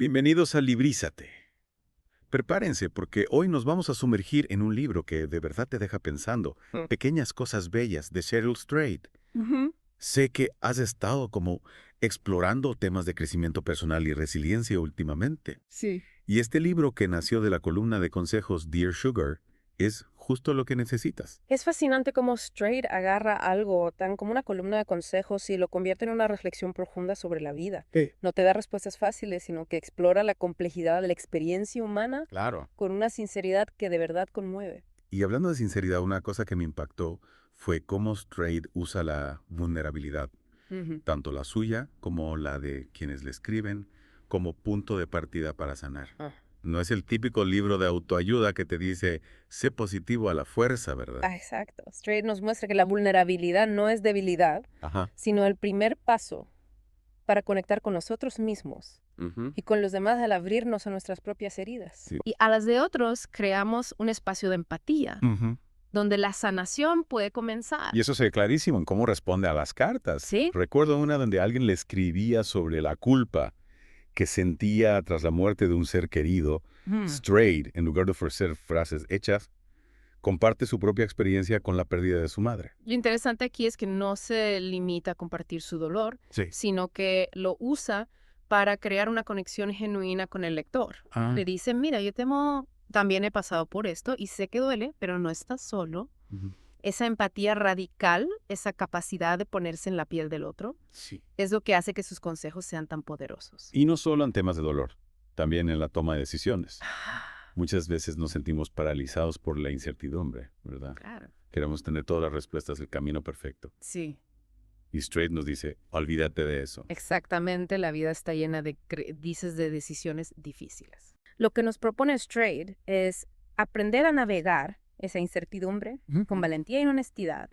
Bienvenidos a Librízate. Prepárense porque hoy nos vamos a sumergir en un libro que de verdad te deja pensando. Pequeñas cosas bellas de Cheryl Strayed. Ujú. Sé que has estado como explorando temas de crecimiento personal y resiliencia últimamente. Sí. Y este libro que nació de la columna de consejos Dear Sugar es justo lo que necesitas. Es fascinante cómo Straight agarra algo tan como una columna de consejos y lo convierte en una reflexión profunda sobre la vida. No te da respuestas fáciles, sino que explora la complejidad de la experiencia humana Claro. con una sinceridad que de verdad conmueve. Y hablando de sinceridad, una cosa que me impactó fue cómo Strayed usa la vulnerabilidad, Ujú. tanto la suya como la de quienes le escriben, como punto de partida para sanar. Ah. No es el típico libro de autoayuda que te dice, sé positivo a la fuerza, ¿verdad? Exacto. Straight nos muestra que la vulnerabilidad no es debilidad, Ajá. sino el primer paso para conectar con nosotros mismos Ujú. y con los demás al abrirnos a nuestras propias heridas. Sí. Y a las de otros creamos un espacio de empatía, Ujú. donde la sanación puede comenzar. Y eso se ve clarísimo en cómo responde a las cartas. Sí. Recuerdo una donde alguien le escribía sobre la culpa que sentía tras la muerte de un ser querido. Strayed, en lugar de ofrecer frases hechas, comparte su propia experiencia con la pérdida de su madre. Lo interesante aquí es que no se limita a compartir su dolor, Sí. sino que lo usa para crear una conexión genuina con el lector. Ah. Le dice, mira, también he pasado por esto y sé que duele, pero no estás solo. Ujú. Esa empatía radical, esa capacidad de ponerse en la piel del otro, Sí. es lo que hace que sus consejos sean tan poderosos. Y no solo en temas de dolor, también en la toma de decisiones. Muchas veces nos sentimos paralizados por la incertidumbre, ¿verdad? Claro. Queremos tener todas las respuestas del camino perfecto. Sí, Y Strayed nos dice, olvídate de eso. exactamente. La vida está llena de de decisiones difíciles. Lo que nos propone Strayed es aprender a navegar esa incertidumbre con valentía y honestidad,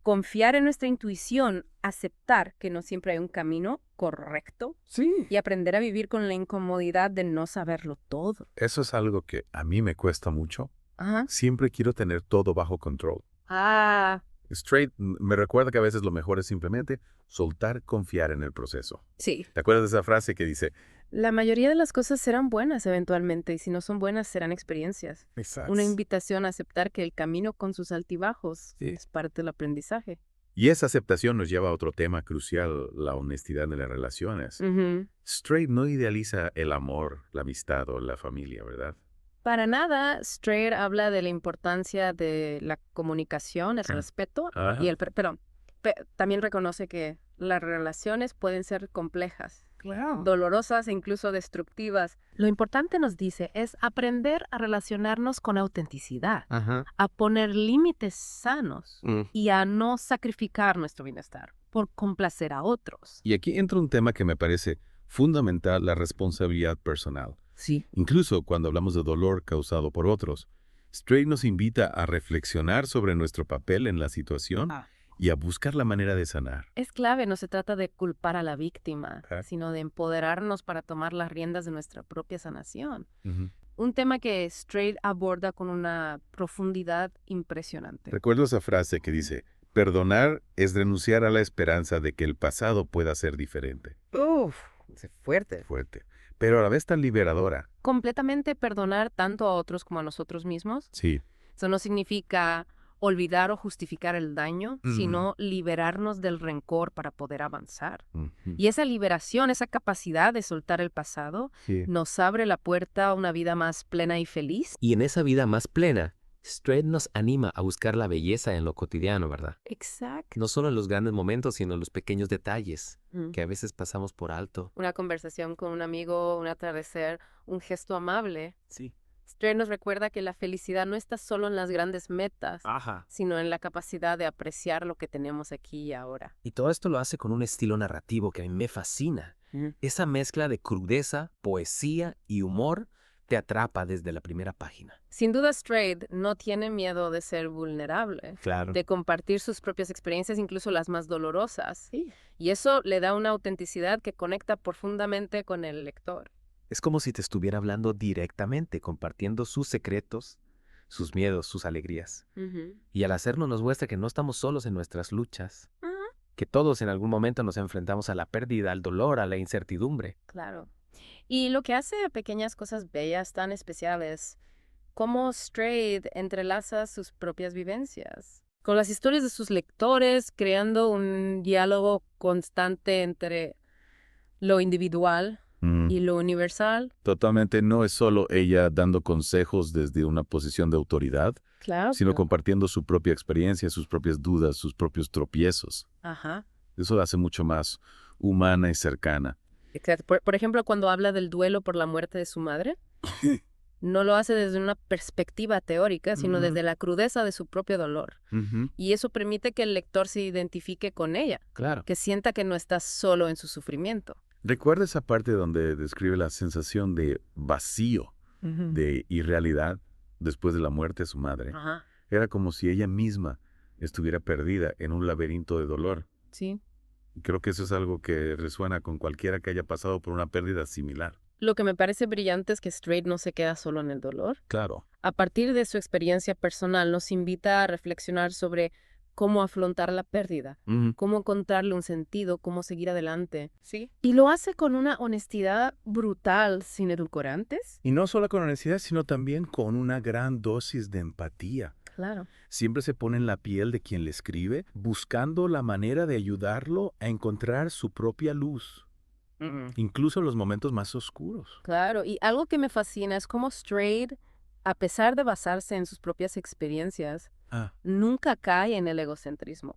confiar en nuestra intuición, aceptar que no siempre hay un camino correcto Sí. y aprender a vivir con la incomodidad de no saberlo todo. Eso es algo que a mí me cuesta mucho. Ajá. Siempre quiero tener todo bajo control. Ah, Straight me recuerda que a veces lo mejor es simplemente soltar, confiar en el proceso. sí. ¿Te acuerdas de esa frase que dice? La mayoría de las cosas serán buenas eventualmente y si no son buenas serán experiencias. Exacto. Una invitación a aceptar que el camino con sus altibajos Sí. es parte del aprendizaje. Y esa aceptación nos lleva a otro tema crucial, la honestidad en las relaciones. Ujú. Straight no idealiza el amor, la amistad o la familia, ¿verdad? Para nada, Strayer habla de la importancia de la comunicación, el respeto Ajá. y también reconoce que las relaciones pueden ser complejas, Claro. dolorosas e incluso destructivas. Lo importante, nos dice, es aprender a relacionarnos con autenticidad, Ajá. a poner límites sanos y a no sacrificar nuestro bienestar por complacer a otros. Y aquí entra un tema que me parece fundamental, la responsabilidad personal. Sí. Incluso cuando hablamos de dolor causado por otros, Stray nos invita a reflexionar sobre nuestro papel en la situación y a buscar la manera de sanar. Es clave, no se trata de culpar a la víctima, Ajá. sino de empoderarnos para tomar las riendas de nuestra propia sanación. Ujú. Un tema que Straight aborda con una profundidad impresionante. Recuerdo esa frase que dice, perdonar es renunciar a la esperanza de que el pasado pueda ser diferente. Uf, es fuerte. Fuerte, pero a la vez tan liberadora. Completamente perdonar tanto a otros como a nosotros mismos. Sí. Eso no significa olvidar o justificar el daño, sino liberarnos del rencor para poder avanzar. Ujú. Y esa liberación, esa capacidad de soltar el pasado, Sí. nos abre la puerta a una vida más plena y feliz. Y en esa vida más plena, Strayed nos anima a buscar la belleza en lo cotidiano, ¿verdad? Exacto. No solo en los grandes momentos, sino en los pequeños detalles que a veces pasamos por alto. Una conversación con un amigo, un atardecer, un gesto amable. Sí. Strayed nos recuerda que la felicidad no está solo en las grandes metas, Ajá. sino en la capacidad de apreciar lo que tenemos aquí y ahora. Y todo esto lo hace con un estilo narrativo que a mí me fascina. Esa mezcla de crudeza, poesía y humor te atrapa desde la primera página. Sin duda, Strayed no tiene miedo de ser vulnerable, Claro. de compartir sus propias experiencias, incluso las más dolorosas. Sí. Y eso le da una autenticidad que conecta profundamente con el lector. Es como si te estuviera hablando directamente, compartiendo sus secretos, sus miedos, sus alegrías. Y al hacerlo nos muestra que no estamos solos en nuestras luchas, que todos en algún momento nos enfrentamos a la pérdida, al dolor, a la incertidumbre. Claro. Y lo que hace a Pequeñas Cosas Bellas tan especiales, cómo Strayed entrelaza sus propias vivencias con las historias de sus lectores, creando un diálogo constante entre lo individual y lo universal. Totalmente, no es solo ella dando consejos desde una posición de autoridad, Claro. sino compartiendo su propia experiencia, sus propias dudas, sus propios tropiezos. Ajá. Eso la hace mucho más humana y cercana. Exacto. Por ejemplo, cuando habla del duelo por la muerte de su madre, no lo hace desde una perspectiva teórica, sino desde la crudeza de su propio dolor. Y eso permite que el lector se identifique con ella, Claro. que sienta que no está solo en su sufrimiento. ¿Recuerda esa parte donde describe la sensación de vacío, de irrealidad después de la muerte de su madre? Ajá. Era como si ella misma estuviera perdida en un laberinto de dolor. Sí. Creo que eso es algo que resuena con cualquiera que haya pasado por una pérdida similar. Lo que me parece brillante es que Strayed no se queda solo en el dolor. Claro. A partir de su experiencia personal, nos invita a reflexionar sobre cómo afrontar la pérdida, cómo encontrarle un sentido, cómo seguir adelante. Sí. Y lo hace con una honestidad brutal, sin edulcorantes. Y no solo con honestidad, sino también con una gran dosis de empatía. Claro. Siempre se pone en la piel de quien le escribe, buscando la manera de ayudarlo a encontrar su propia luz, incluso en los momentos más oscuros. Claro, y algo que me fascina es cómo Strayed, a pesar de basarse en sus propias experiencias, nunca cae en el egocentrismo.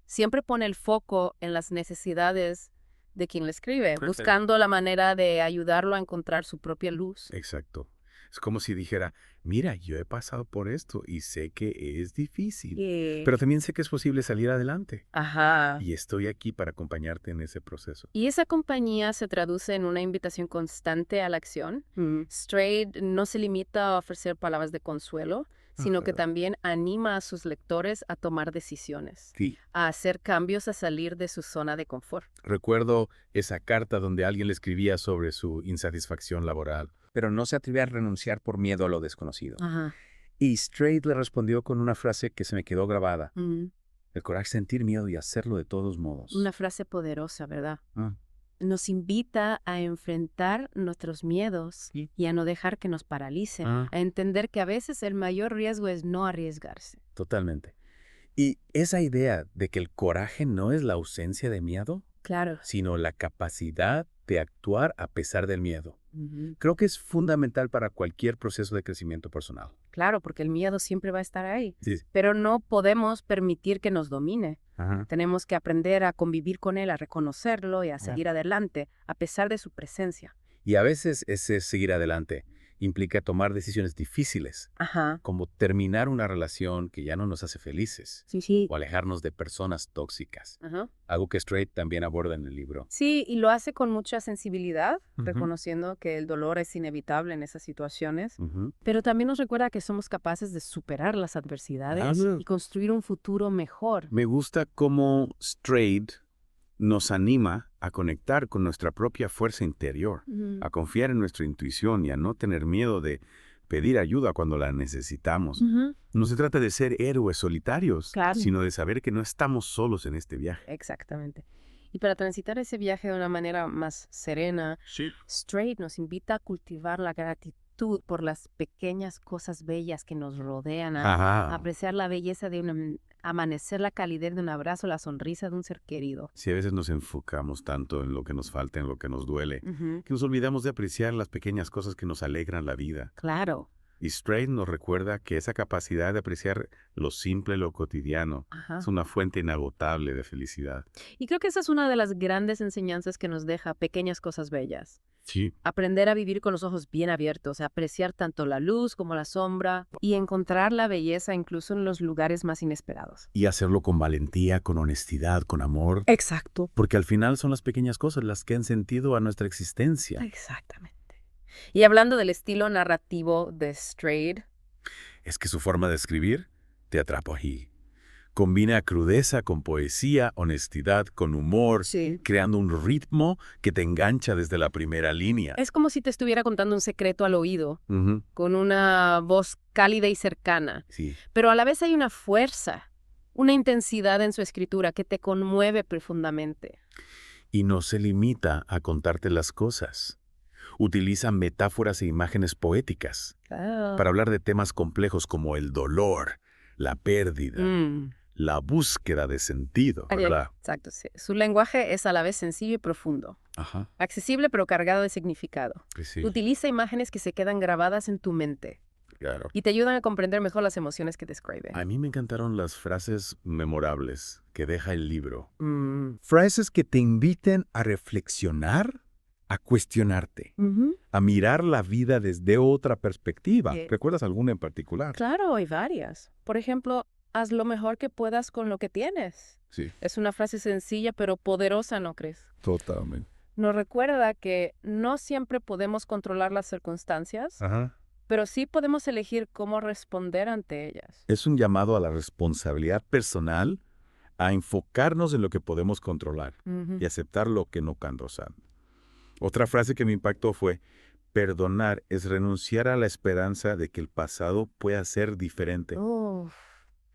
Siempre pone el foco en las necesidades de quien le escribe, buscando la manera de ayudarlo a encontrar su propia luz. Exacto. Es como si dijera, mira, yo he pasado por esto y sé que es difícil, pero también sé que es posible salir adelante. Ajá. Y estoy aquí para acompañarte en ese proceso. Y esa compañía se traduce en una invitación constante a la acción. Strayed no se limita a ofrecer palabras de consuelo, sino que también anima a sus lectores a tomar decisiones, Sí. a hacer cambios, a salir de su zona de confort. Recuerdo esa carta donde alguien le escribía sobre su insatisfacción laboral, pero no se atrevía a renunciar por miedo a lo desconocido. Ajá. Y Strayed le respondió con una frase que se me quedó grabada. El coraje es sentir miedo y hacerlo de todos modos. Una frase poderosa, ¿verdad? Ah. Nos invita a enfrentar nuestros miedos Sí. y a no dejar que nos paralicen, Ah. a entender que a veces el mayor riesgo es no arriesgarse. Totalmente. Y esa idea de que el coraje no es la ausencia de miedo, Claro. sino la capacidad de actuar a pesar del miedo. Creo que es fundamental para cualquier proceso de crecimiento personal. Claro, porque el miedo siempre va a estar ahí, Sí. pero no podemos permitir que nos domine. Ajá. Tenemos que aprender a convivir con él, a reconocerlo y a seguir adelante, a pesar de su presencia. Y a veces ese seguir adelante implica tomar decisiones difíciles, Ajá. como terminar una relación que ya no nos hace felices Sí. o alejarnos de personas tóxicas, Ajá. algo que Strayed también aborda en el libro. Sí, y lo hace con mucha sensibilidad, Ujú. reconociendo que el dolor es inevitable en esas situaciones, Ujú. pero también nos recuerda que somos capaces de superar las adversidades Claro. y construir un futuro mejor. Me gusta cómo Strayed nos anima a conectar con nuestra propia fuerza interior, a confiar en nuestra intuición y a no tener miedo de pedir ayuda cuando la necesitamos. No se trata de ser héroes solitarios, Claro. sino de saber que no estamos solos en este viaje. Exactamente. Y para transitar ese viaje de una manera más serena, Strayed nos invita a cultivar la gratitud por las pequeñas cosas bellas que nos rodean, a Ajá. apreciar la belleza de un amanecer, la calidez de un abrazo, la sonrisa de un ser querido. Si a veces nos enfocamos tanto en lo que nos falta, en lo que nos duele, Ujú. que nos olvidamos de apreciar las pequeñas cosas que nos alegran la vida. Claro. Y Strayed nos recuerda que esa capacidad de apreciar lo simple, lo cotidiano, Ajá. es una fuente inagotable de felicidad. Y creo que esa es una de las grandes enseñanzas que nos deja Pequeñas Cosas Bellas. Sí. Aprender a vivir con los ojos bien abiertos, a apreciar tanto la luz como la sombra y encontrar la belleza incluso en los lugares más inesperados. Y hacerlo con valentía, con honestidad, con amor. Exacto. Porque al final son las pequeñas cosas las que han sentido a nuestra existencia. Exactamente. Y hablando del estilo narrativo de Strayed, Es que su forma de escribir te atrapa ahí. Combina crudeza con poesía, honestidad con humor, creando un ritmo que te engancha desde la primera línea. es como si te estuviera contando un secreto al oído, Ujú. con una voz cálida y cercana. Sí. Pero a la vez hay una fuerza, una intensidad en su escritura que te conmueve profundamente. Y no se limita a contarte las cosas. Utiliza metáforas e imágenes poéticas Claro. para hablar de temas complejos como el dolor, la pérdida, Mm. la búsqueda de sentido, ¿verdad? Exacto, sí. Su lenguaje es a la vez sencillo y profundo, Ajá. accesible pero cargado de significado. Pues sí, Utiliza imágenes que se quedan grabadas en tu mente claro. y te ayudan a comprender mejor las emociones que describe. A mí me encantaron las frases memorables que deja el libro. Mm. Frases que te inviten a reflexionar, a cuestionarte, Ujú. a mirar la vida desde otra perspectiva. Sí. ¿Recuerdas alguna en particular? Claro, hay varias. Por ejemplo, haz lo mejor que puedas con lo que tienes. Sí, Es una frase sencilla pero poderosa, ¿no crees? totalmente. Nos recuerda que no siempre podemos controlar las circunstancias, Ajá. pero sí podemos elegir cómo responder ante ellas. Es un llamado a la responsabilidad personal, a enfocarnos en lo que podemos controlar Ujú. y aceptar lo que no controlamos. Otra frase que me impactó fue, perdonar es renunciar a la esperanza de que el pasado pueda ser diferente. Uf,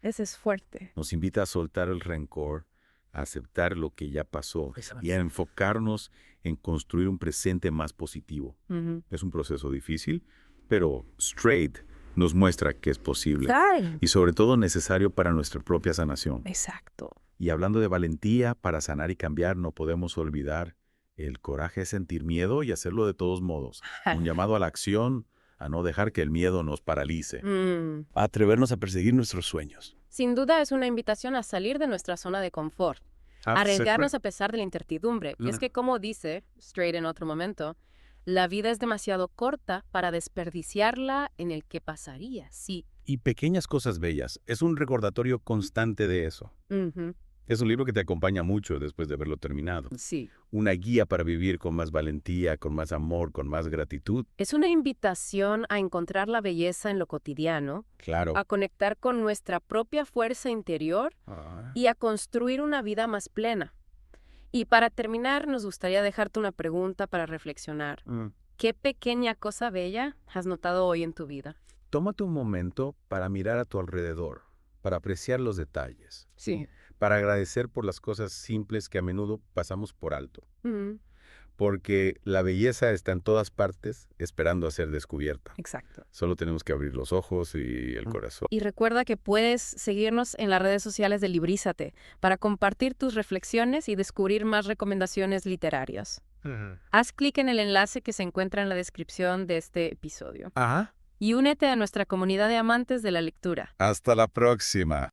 ese es fuerte. Nos invita a soltar el rencor, a aceptar lo que ya pasó y a enfocarnos en construir un presente más positivo. Ujú. Es un proceso difícil, pero Straight nos muestra que es posible ¡Ay! y sobre todo necesario para nuestra propia sanación. Exacto. Y hablando de valentía, para sanar y cambiar no podemos olvidar el coraje de sentir miedo y hacerlo de todos modos. Un llamado a la acción, a no dejar que el miedo nos paralice, Mm. a atrevernos a perseguir nuestros sueños. Sin duda es una invitación a salir de nuestra zona de confort, arriesgarnos a pesar de la incertidumbre. Y es que, como dice Straight en otro momento, la vida es demasiado corta para desperdiciarla en el que pasaría, sí. Y Pequeñas Cosas Bellas es un recordatorio constante de eso. Ujú. Es un libro que te acompaña mucho después de haberlo terminado. Sí. Una guía para vivir con más valentía, con más amor, con más gratitud. Es una invitación a encontrar la belleza en lo cotidiano, Claro. a conectar con nuestra propia fuerza interior y a construir una vida más plena. Y para terminar, nos gustaría dejarte una pregunta para reflexionar. ¿Qué pequeña cosa bella has notado hoy en tu vida? Tómate un momento para mirar a tu alrededor, para apreciar los detalles, Sí. para agradecer por las cosas simples que a menudo pasamos por alto. Porque la belleza está en todas partes esperando a ser descubierta. Exacto. Solo tenemos que abrir los ojos y el corazón. Y recuerda que puedes seguirnos en las redes sociales de Librízate para compartir tus reflexiones y descubrir más recomendaciones literarias. Haz clic en el enlace que se encuentra en la descripción de este episodio. Ajá. Y únete a nuestra comunidad de amantes de la lectura. Hasta la próxima.